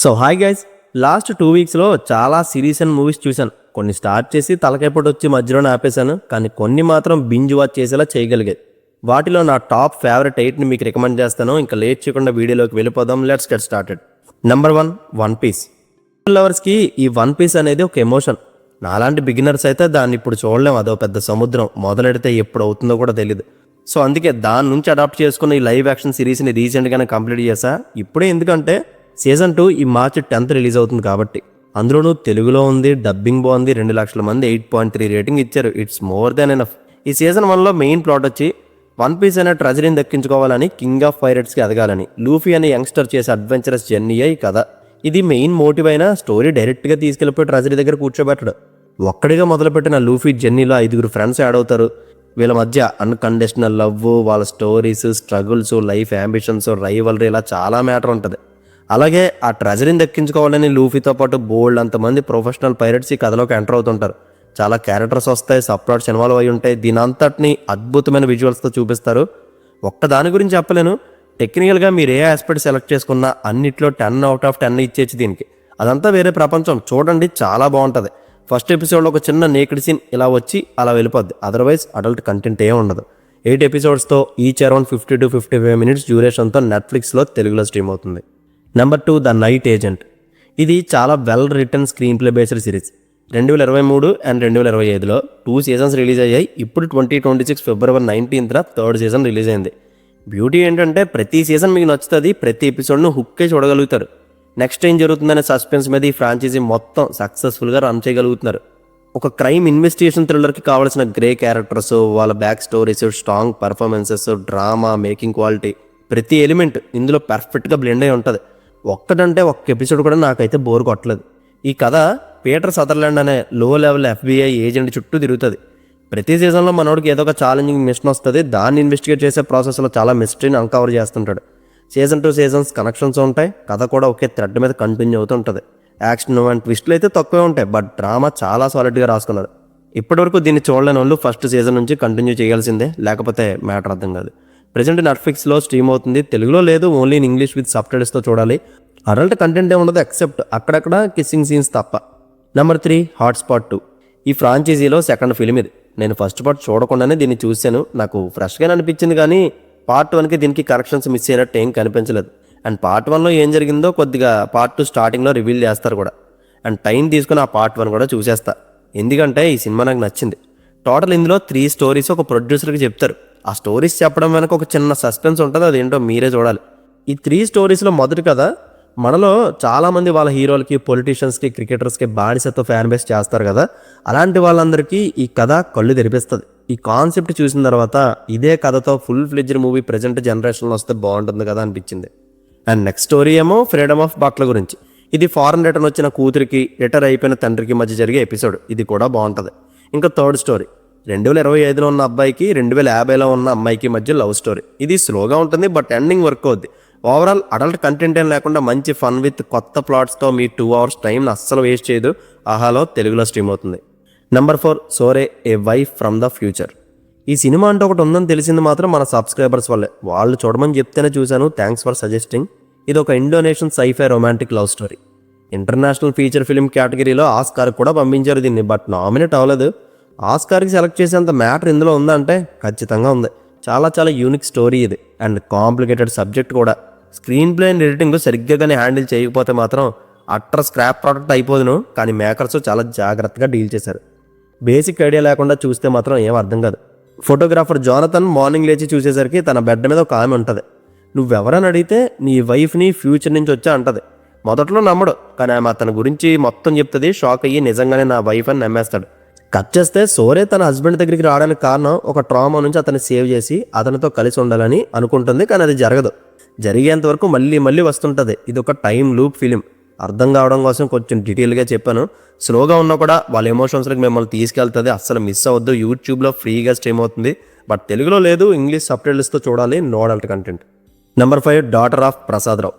So hi guys, last 2 వీక్స్లో చాలా series and movies చూశాను. కొన్ని స్టార్ట్ చేసి తలకైపటి వచ్చి మధ్యలోనే ఆపేశాను, కానీ కొన్ని మాత్రం బింజ్ వాచ్ చేసేలా చేయగలిగాయి. వాటిలో నా టాప్ ఫేవరెట్ 8ని మీకు రికమెండ్ చేస్తాను. ఇంకా లేట్ చేయకుండా వీడియోలోకి వెళ్ళిపోదాం. Let's get started. Number 1, One Piece. లవర్స్కి ఈ వన్ పీస్ అనేది ఒక ఎమోషన్. నాలాంటి బిగినర్స్ అయితే దాన్ని ఇప్పుడు చూడలేం. అదో పెద్ద సముద్రం, మొదలెడితే ఎప్పుడు అవుతుందో కూడా తెలియదు. సో అందుకే దాని నుంచి అడాప్ట్ చేసుకున్న ఈ లైవ్ యాక్షన్ సిరీస్ని రీసెంట్గానే కంప్లీట్ చేశా. ఇప్పుడే ఎందుకంటే సీజన్ 2 ఈ మార్చి 10th రిలీజ్ అవుతుంది కాబట్టి. అందులోనూ తెలుగులో ఉంది, డబ్బింగ్ బాగుంది, 2 లక్షల మంది 8.3 రేటింగ్ ఇచ్చారు. It's more than enough. ఈ సీజన్ 1లో మెయిన్ ప్లాట్ వచ్చి వన్ పీస్ అనే ట్రెజరీని దక్కించుకోవాలని, కింగ్ ఆఫ్ పైరట్స్కి ఎదగాలని లూఫీ అనే యంగ్స్టర్ చేసే అడ్వెంచరస్ జర్నీయే ఈ కథ. ఇది మెయిన్ మోటివ్ అయిన స్టోరీ డైరెక్ట్గా తీసుకెళ్ళిపోయి ట్రెజరీ దగ్గర కూర్చోబెట్టడు. ఒక్కడిగా మొదలుపెట్టిన లూఫీ జర్నీలో 5 ఫ్రెండ్స్ యాడ్ అవుతారు. వీళ్ళ మధ్య అన్కండిషనల్ లవ్, వాళ్ళ stories, struggles, life ambitions, rivalry, ఇలా చాలా మ్యాటర్ ఉంటుంది. అలాగే ఆ ట్రెజరీని దక్కించుకోవాలని లూఫీతో పాటు బోల్డ్ అంతమంది ప్రొఫెషనల్ పైరట్స్ ఈ కథలోకి ఎంటర్ అవుతుంటారు. చాలా క్యారెక్టర్స్ వస్తాయి, సబ్‌ప్లాట్స్ ఇన్వాల్వ్ అయి ఉంటాయి. దీని అంతటిని అద్భుతమైన విజువల్స్తో చూపిస్తారు. ఒక్క దాని గురించి చెప్పలేను, టెక్నికల్గా మీరు ఏ ఆస్పెక్ట్ సెలెక్ట్ చేసుకున్నా అన్నిట్లో 10/10 ఇచ్చేసి దీనికి. అదంతా వేరే ప్రపంచం. చూడండి, చాలా బాగుంటుంది. ఫస్ట్ ఎపిసోడ్లో ఒక చిన్న నేకెడ్ సీన్ ఇలా వచ్చి అలా వెళ్ళిపోద్ది. అదర్వైజ్ అడల్ట్ కంటెంట్ ఏం ఉండదు. 8 ఎపిసోడ్స్తో ఈచ్ అరౌండ్ 50 to 55 minutes డ్యూరేషన్తో నెట్ఫ్లిక్స్లో తెలుగులో స్ట్రీమ్ అవుతుంది. Number 2, The Night Agent. ఇది చాలా well written screenplay based series. 2023 and 2025లో 2 సీజన్స్ రిలీజ్ అయ్యాయి. ఇప్పుడు 2026 February 19th 3rd season release అయింది. బ్యూటీ ఏంటంటే ప్రతి సీజన్ మీకు నచ్చుతుంది. ప్రతి ఎపిసోడ్ను హుక్కే చూడగలుగుతారు. నెక్స్ట్ ఏం జరుగుతుందనే సస్పెన్స్ మీద ఈ ఫ్రాంచైజీ మొత్తం సక్సెస్ఫుల్గా రన్ చేయగలుగుతున్నారు. ఒక క్రైమ్ ఇన్వెస్టిగేషన్ థ్రిల్లర్కి కావాల్సిన గ్రే క్యారెక్టర్స్, వాళ్ళ back stories, strong performances, drama, making quality, ప్రతి ఎలిమెంట్ ఇందులో పర్ఫెక్ట్గా బ్లెండ్ అయి ఉంటుంది. ఒక్క ఎపిసోడ్ కూడా నాకైతే బోర్ కొట్టలేదు. ఈ కథ పీటర్ సదర్లాండ్ అనే లో లెవెల్ FBI ఏజెంట్ చుట్టూ తిరుగుతుంది. ప్రతి సీజన్లో మనోడికి ఏదో ఒక ఛాలెంజింగ్ మిషన్ వస్తుంది. దాన్ని ఇన్వెస్టిగేట్ చేసే ప్రాసెస్లో చాలా మిస్టరీని అన్కవర్ చేస్తుంటాడు. సీజన్ 2 సీజన్స్ కనెక్షన్స్ ఉంటాయి. కథ కూడా ఒకే థ్రెడ్ మీద కంటిన్యూ అవుతుంటుంది. యాక్షన్ అండ్ ట్విస్ట్లు అయితే తక్కువే ఉంటాయి, బట్ డ్రామా చాలా సాలిడ్గా రాసుకున్నారు. ఇప్పటివరకు దీన్ని చూడలేని వాళ్ళు ఫస్ట్ సీజన్ నుంచి కంటిన్యూ చేయాల్సిందే, లేకపోతే మ్యాటర్ అర్థం కాదు. ప్రజెంట్ నెట్ఫ్లిక్స్లో స్ట్రీమ్ అవుతుంది. తెలుగులో లేదు, ఓన్లీ ఇన్ ఇంగ్లీష్ విత్ సబ్‌టైటిల్స్తో చూడాలి. అడల్ట్ కంటెంట్ ఏ ఉండదు ఎక్సెప్ట్ అక్కడక్కడ కిస్సింగ్ సీన్స్ తప్ప. Number 3, hotspot 2. ఈ ఫ్రాంచైజీలో సెకండ్ ఫిలిం ఇది. నేను ఫస్ట్ పార్ట్ చూడకుండానే దీన్ని చూశాను. నాకు ఫ్రెష్గానే అనిపించింది, కానీ పార్ట్ 1కి దీనికి కరెక్షన్స్ మిస్ అయినట్టు ఏం కనిపించలేదు. అండ్ పార్ట్ 1లో ఏం జరిగిందో కొద్దిగా పార్ట్ 2 స్టార్టింగ్లో రివీల్ చేస్తారు కూడా. అండ్ టైం తీసుకుని ఆ పార్ట్ 1 కూడా చూసేస్తా, ఎందుకంటే ఈ సినిమా నాకు నచ్చింది. టోటల్ ఇందులో 3 స్టోరీస్ ఒక ప్రొడ్యూసర్కి చెప్తారు. ఆ స్టోరీస్ చెప్పడం వెనక ఒక చిన్న సస్పెన్స్ ఉంటుంది, అదేంటో మీరే చూడాలి. ఈ 3 స్టోరీస్లో మొదటి కథ, మనలో చాలామంది వాళ్ళ హీరోలకి, పొలిటీషియన్స్కి, క్రికెటర్స్కి బానిసత్వ ఫ్యాన్ బేస్ చేస్తారు కదా, అలాంటి వాళ్ళందరికీ ఈ కథ కళ్ళు తెరిపిస్తుంది. ఈ కాన్సెప్ట్ చూసిన తర్వాత ఇదే కథతో ఫుల్ ఫ్లెడ్జ్డ్ మూవీ ప్రజెంట్ జనరేషన్లో వస్తే బాగుంటుంది కదా అనిపించింది. అండ్ నెక్స్ట్ స్టోరీ ఏమో ఫ్రీడమ్ ఆఫ్ బాక్ల గురించి. ఇది ఫారెన్ రిటర్న్ వచ్చిన కూతురికి, రిటైర్ అయిపోయిన తండ్రికి మధ్య జరిగే ఎపిసోడ్. ఇది కూడా బాగుంటుంది. ఇంకా థర్డ్ స్టోరీ 2025లో ఉన్న అబ్బాయికి 2050లో ఉన్న అమ్మాయికి మధ్య లవ్ స్టోరీ. ఇది స్లోగా ఉంటుంది, బట్ ఎండింగ్ వర్క్ అవుద్ది. ఓవరాల్ అడల్ట్ కంటెంట్ ఏం లేకుండా మంచి ఫన్ విత్ కొత్త ప్లాట్స్తో మీ 2 hours టైంని అస్సలు వేస్ట్ చేయదు. ఆహాలో తెలుగులో స్ట్రీమ్ అవుతుంది. Number 4, Sore, a wife from the future. ఈ సినిమా అంటే ఒకటి ఉందని తెలిసింది మాత్రం మన సబ్స్క్రైబర్స్ వల్లే. వాళ్ళు చూడమని చెప్తేనే చూశాను. Thanks for suggesting. ఇది ఒక Indonesian sci-fi romantic love story. International feature film కేటగిరీలో ఆస్కార్ కూడా పంపించారు దీన్ని, బట్ నామినేట్ అవ్వలేదు. ఆస్కార్కి సెలెక్ట్ చేసేంత మ్యాటర్ ఇందులో ఉందంటే ఖచ్చితంగా ఉంది. చాలా చాలా యూనిక్ స్టోరీ ఇది, అండ్ కాంప్లికేటెడ్ సబ్జెక్ట్ కూడా. స్క్రీన్ ప్లే అండ్ ఎడిటింగ్ సరిగ్గా కానీ హ్యాండిల్ చేయకపోతే మాత్రం అట్టర్ స్క్రాప్ ప్రోడక్ట్ అయిపోదును. కానీ మేకర్స్ చాలా జాగ్రత్తగా డీల్ చేశారు. బేసిక్ ఐడియా లేకుండా చూస్తే మాత్రం ఏం అర్థం కాదు. ఫోటోగ్రాఫర్ జోనథన్ మార్నింగ్ లేచి చూసేసరికి తన బెడ్ మీద ఒక ఆమె ఉంటుంది. నువ్వెవరని అడిగితే నీ వైఫ్ని ఫ్యూచర్ నుంచి వచ్చా అంటది. మొదట్లో నమ్మడు, కానీ ఆమె అతని గురించి మొత్తం చెప్తుంది. షాక్ అయ్యి నిజంగానే నా వైఫ్ అని నమ్మేస్తాడు. కట్ చేస్తే సోరే తన హస్బెండ్ దగ్గరికి రావడానికి కారణం ఒక ట్రామా నుంచి అతన్ని సేవ్ చేసి అతనితో కలిసి ఉండాలని అనుకుంటుంది, కానీ అది జరగదు. జరిగేంత వరకు మళ్ళీ వస్తుంటుంది. ఇది ఒక టైం లూప్ ఫిలిం. అర్థం కావడం కోసం కొంచెం డీటెయిల్గా చెప్పాను. స్లోగా ఉన్నా కూడా వాళ్ళ ఎమోషన్స్కి మిమ్మల్ని తీసుకెళ్తుంది. అస్సలు మిస్ అవ్వద్దు. యూట్యూబ్లో ఫ్రీగా స్ట్రీమ్ అవుతుంది, బట్ తెలుగులో లేదు, ఇంగ్లీష్ సబ్‌టైటిల్స్తో చూడాలి. No adult content. Number 5, daughter of Prasad Rao.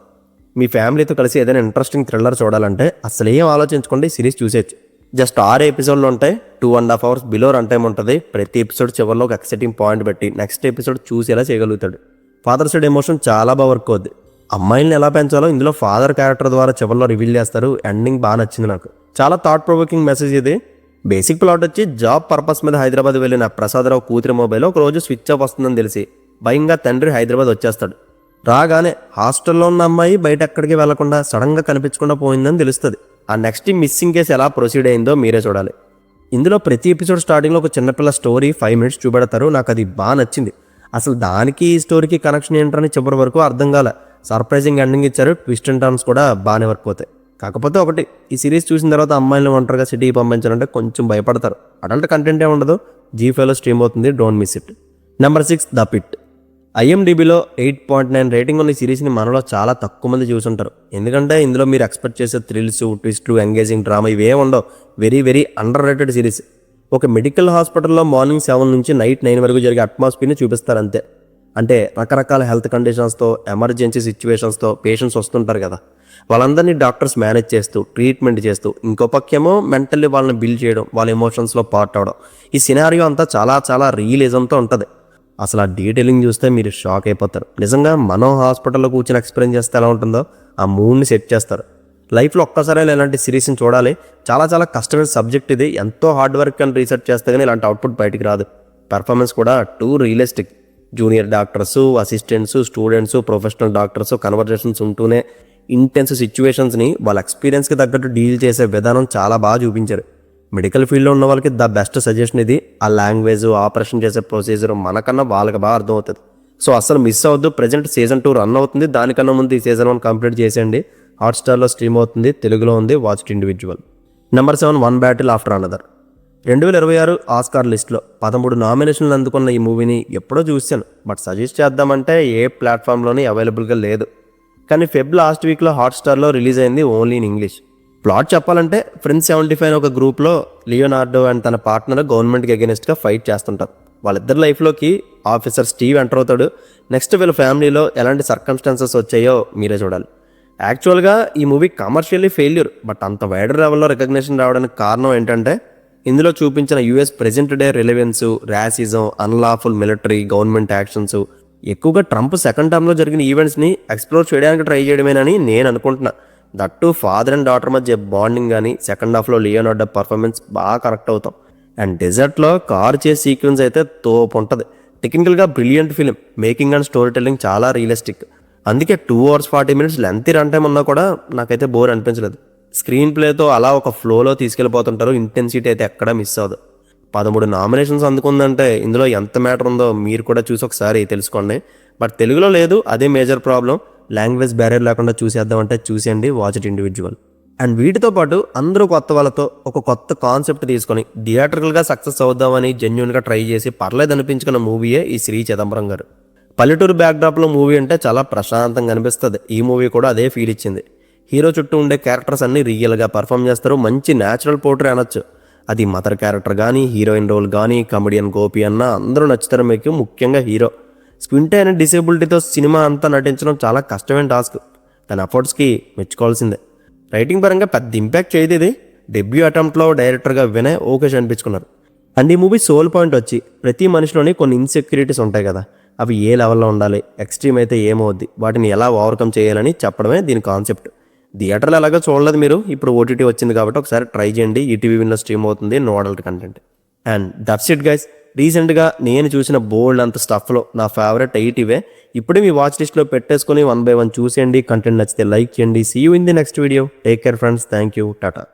మీ ఫ్యామిలీతో కలిసి ఏదైనా ఇంట్రెస్టింగ్ థ్రిల్లర్ చూడాలంటే అసలు ఏం ఆలోచించుకోండి, సిరీస్ చూసేయచ్చు. జస్ట్ 6 ఎపిసోడ్లు ఉంటాయి. 2.5 hours బిలో రన్ టైం ఉంటుంది. ప్రతి ఎపిసోడ్ చివరిలో ఒక ఎక్సైటింగ్ పాయింట్ పెట్టి నెక్స్ట్ ఎపిసోడ్ చూసేలా చేయగలుగుతాడు. ఫాదర్స్ డే ఎమోషన్ చాలా బాగా వర్క్ అవుద్ది. అమ్మాయిల్ని ఎలా పెంచాలో ఇందులో ఫాదర్ క్యారెక్టర్ ద్వారా చివరిలో రివీల్ చేస్తారు. ఎండింగ్ బాగా నచ్చింది నాకు. చాలా థాట్ ప్రొవోకింగ్ మెసేజ్ ఇది. బేసిక్ ప్లాట్ వచ్చి జాబ్ పర్పస్ మీద హైదరాబాద్ వెళ్ళిన ప్రసాదరావు కూతురి మొబైల్ ఒక రోజు స్విచ్ ఆఫ్ వస్తుందని తెలిసి భయంగా తండ్రి హైదరాబాద్ వచ్చేస్తాడు. రాగానే హాస్టల్లో ఉన్న అమ్మాయి బయట ఎక్కడికి వెళ్లకుండా సడన్గా కనిపించకుండా పోయిందని తెలుస్తుంది. ఆ నెక్స్ట్ మిస్సింగ్ కేసు ఎలా ప్రొసీడ్ అయిందో మీరే చూడాలి. ఇందులో ప్రతి ఎపిసోడ్ స్టార్టింగ్లో ఒక చిన్నపిల్ల స్టోరీ 5 minutes చూపెడతారు. నాకు అది బాగా నచ్చింది. అసలు దానికి ఈ స్టోరీకి కనెక్షన్ ఏంటని చివరి వరకు అర్థం కాలే. సర్ప్రైజింగ్ ఎండింగ్ ఇచ్చారు. ట్విస్ట్ అండ్ టర్న్స్ కూడా బాగానే వర్క్ అవుతాయి. కాకపోతే ఒకటి, ఈ సిరీస్ చూసిన తర్వాత అమ్మాయిలను ఒంటరిగా సిటీకి పంపించాలంటే కొంచెం భయపడతారు. అడల్ట్ కంటెంట్ ఉండదు. G5లో స్ట్రీమ్ అవుతుంది. Don't miss it. Number 6 The Pitt. IMDbలో 8.9 రేటింగ్ ఉన్న ఈ సిరీస్ని మనలో చాలా తక్కువ మంది చూసుంటారు. ఎందుకంటే ఇందులో మీరు ఎక్స్పెక్ట్ చేసే థ్రిల్స్, ట్విస్ట్లు, ఎంగేజింగ్ డ్రామా ఇవే ఉండవు. Very very under rated series. ఒక మెడికల్ హాస్పిటల్లో మార్నింగ్ 7 నుంచి నైట్ 9 వరకు జరిగే అట్మాస్ఫియర్ని చూపిస్తారు అంతే. అంటే రకరకాల హెల్త్ కండిషన్స్తో, ఎమర్జెన్సీ సిచ్యువేషన్స్తో పేషెంట్స్ వస్తుంటారు కదా, వాళ్ళందరినీ డాక్టర్స్ మేనేజ్ చేస్తూ, ట్రీట్మెంట్ చేస్తూ, ఇంకో పక్కేమో మెంటల్లీ వాళ్ళని బిల్డ్ చేయడం, వాళ్ళ ఎమోషన్స్లో పార్ట్ అవడం. ఈ సినారియో అంతా చాలా చాలా రియలిజంతో ఉంటుంది. అసలు ఆ డీటెయిలింగ్ చూస్తే మీరు షాక్ అయిపోతారు. నిజంగా మనం హాస్పిటల్లో కూర్చొని ఎక్స్పీరియన్స్ చేస్తే ఎలా ఉంటుందో ఆ మూడ్ని సెట్ చేస్తారు. లైఫ్లో ఒక్కసారి ఇలాంటి సిరీస్ని చూడాలి. చాలా చాలా కష్టమైన సబ్జెక్ట్ ఇది. ఎంతో హార్డ్ వర్క్ అని రీసెర్చ్ చేస్తే కానీ ఇలాంటి అవుట్పుట్ బయటికి రాదు. పెర్ఫార్మెన్స్ కూడా two realistic. Junior doctors, assistants, students, professional doctors conversations ఉంటూనే ఇంటెన్స్ సిచ్యువేషన్స్ని వాళ్ళ ఎక్స్పీరియన్స్కి తగ్గట్టు డీల్ చేసే విధానం చాలా బాగా చూపించారు. మెడికల్ ఫీల్డ్లో ఉన్న వాళ్ళకి ద బెస్ట్ సజెషన్ ఇది. ఆ లాంగ్వేజ్, ఆపరేషన్ చేసే ప్రొసీజర్ మనకన్నా వాళ్ళకి బాగా అర్థమవుతుంది. సో అసలు మిస్ అవ్వద్దు. ప్రజెంట్ సీజన్ 2 రన్ అవుతుంది. దానికన్నా ముందు ఈ సీజన్ 1 కంప్లీట్ చేసేయండి. హాట్స్టార్లో స్ట్రీమ్ అవుతుంది. తెలుగులో ఉంది. Watch individual. Number 7 one battle after another. 2026 Oscar లిస్ట్లో 13 నామినేషన్లు అందుకున్న ఈ మూవీని ఎప్పుడో చూశాను. బట్ సజెస్ట్ చేద్దామంటే ఏ ప్లాట్ఫామ్లోని అవైలబుల్గా లేదు. కానీ ఫెబ్ లాస్ట్ వీక్లో హాట్స్టార్లో రిలీజ్ అయింది ఓన్లీ ఇన్ ఇంగ్లీష్. ప్లాట్ చెప్పాలంటే ఫ్రెండ్స్ 75 ఒక గ్రూప్లో లియోనార్డో అండ్ తన పార్ట్నర్ గవర్నమెంట్కి అగెనిస్ట్గా ఫైట్ చేస్తుంటారు. వాళ్ళిద్దరి లైఫ్లోకి ఆఫీసర్ స్టీవ్ ఎంటర్ అవుతాడు. నెక్స్ట్ వీళ్ళ ఫ్యామిలీలో ఎలాంటి సర్కమ్స్టాన్సెస్ వచ్చాయో మీరే చూడాలి. యాక్చువల్గా ఈ మూవీ కమర్షియల్లీ ఫెయిల్యూర్. బట్ అంత వైడర్ లెవెల్లో రికగ్నిషన్ రావడానికి కారణం ఏంటంటే ఇందులో చూపించిన US present day relevance, racism, unlawful military, government actions, ఎక్కువగా ట్రంప్ సెకండ్ టర్మ్లో జరిగిన ఈవెంట్స్ని ఎక్స్ప్లోర్ చేయడానికి ట్రై చేయడమేనని నేను అనుకుంటున్నా. దట్టు ఫాదర్ అండ్ డాటర్ మధ్య బాండింగ్ కానీ, సెకండ్ హాఫ్లో లియోనార్డో పర్ఫార్మెన్స్ బాగా కనెక్ట్ అవుతాం. అండ్ డెజర్ట్లో కార్ చేసే సీక్వెన్స్ అయితే తోపు ఉంటుంది. టెక్నికల్గా brilliant film. Making and story telling చాలా రియలిస్టిక్. అందుకే 2 hours 40 minutes length run time ఉన్నా కూడా నాకైతే బోర్ అనిపించలేదు. స్క్రీన్ ప్లేతో అలా ఒక ఫ్లోలో తీసుకెళ్ళిపోతుంటారు. ఇంటెన్సిటీ అయితే ఎక్కడా మిస్ అవ్వదు. 13 నామినేషన్స్ అందుకుందంటే ఇందులో ఎంత మ్యాటర్ ఉందో మీరు కూడా చూసి ఒకసారి తెలుసుకోండి. బట్ తెలుగులో లేదు, అదే మేజర్ ప్రాబ్లం. లాంగ్వేజ్ బ్యారియర్ లేకుండా చూసేద్దామంటే చూసేయండి. Watch it individual. అండ్ వీటితో పాటు అందరూ కొత్త వాళ్ళతో ఒక కొత్త కాన్సెప్ట్ తీసుకొని థియేటర్కల్గా సక్సెస్ అవుదామని జెన్యున్గా ట్రై చేసి పర్లేదు అనిపించుకున్న మూవీయే ఈ శ్రీ చిదంబరం గారు. పల్లెటూరు బ్యాక్డ్రాప్లో మూవీ అంటే చాలా ప్రశాంతంగా అనిపిస్తుంది. ఈ మూవీ కూడా అదే ఫీల్ ఇచ్చింది. హీరో చుట్టూ ఉండే క్యారెక్టర్స్ అన్ని రియల్గా పర్ఫామ్ చేస్తారు. మంచి న్యాచురల్ పోర్ట్రే అనొచ్చు. అది మదర్ క్యారెక్టర్ కానీ, హీరోయిన్ రోల్ కానీ, కమెడియన్ గోపి అన్న అందరూ నచ్చుతారు మీకు. ముఖ్యంగా హీరో స్క్వింటే అనే డిసేబిలిటీతో సినిమా అంతా నటించడం చాలా కష్టమైన టాస్క్. తన ఎఫర్ట్స్కి మెచ్చుకోవాల్సిందే. రైటింగ్ పరంగా పెద్ద ఇంపాక్ట్ చేయదు ఇది. డెబ్యూ అటెంప్ట్లో డైరెక్టర్గా వినయ్ ఓకేష్ అనిపించుకున్నారు. అండ్ ఈ మూవీ సోల్ పాయింట్ వచ్చి ప్రతి మనిషిలోని కొన్ని ఇన్సెక్యూరిటీస్ ఉంటాయి కదా, అవి ఏ లెవెల్లో ఉండాలి, ఎక్స్ట్రీమ్ అయితే ఏమవుద్ది, వాటిని ఎలా ఓవర్కమ్ చేయాలని చెప్పడమే దీని కాన్సెప్ట్. థియేటర్లో ఎలాగో చూడలేదు మీరు, ఇప్పుడు OTT వచ్చింది కాబట్టి ఒకసారి ట్రై చేయండి. ఈటీవీ విన్లో స్ట్రీమ్ అవుతుంది. No adult content. And that's it guys. రీసెంట్గా నేను చూసిన బోల్డ్ అంత స్టఫ్లో నా ఫేవరెట్ 8 ఇవే. ఇప్పుడే మీ వాచ్ లిస్ట్లో పెట్టేసుకొని 1 by 1 చూసేయండి. కంటెంట్ నచ్చితే లైక్ చేయండి. See you in the next video. Take care friends. Thank you. Tata.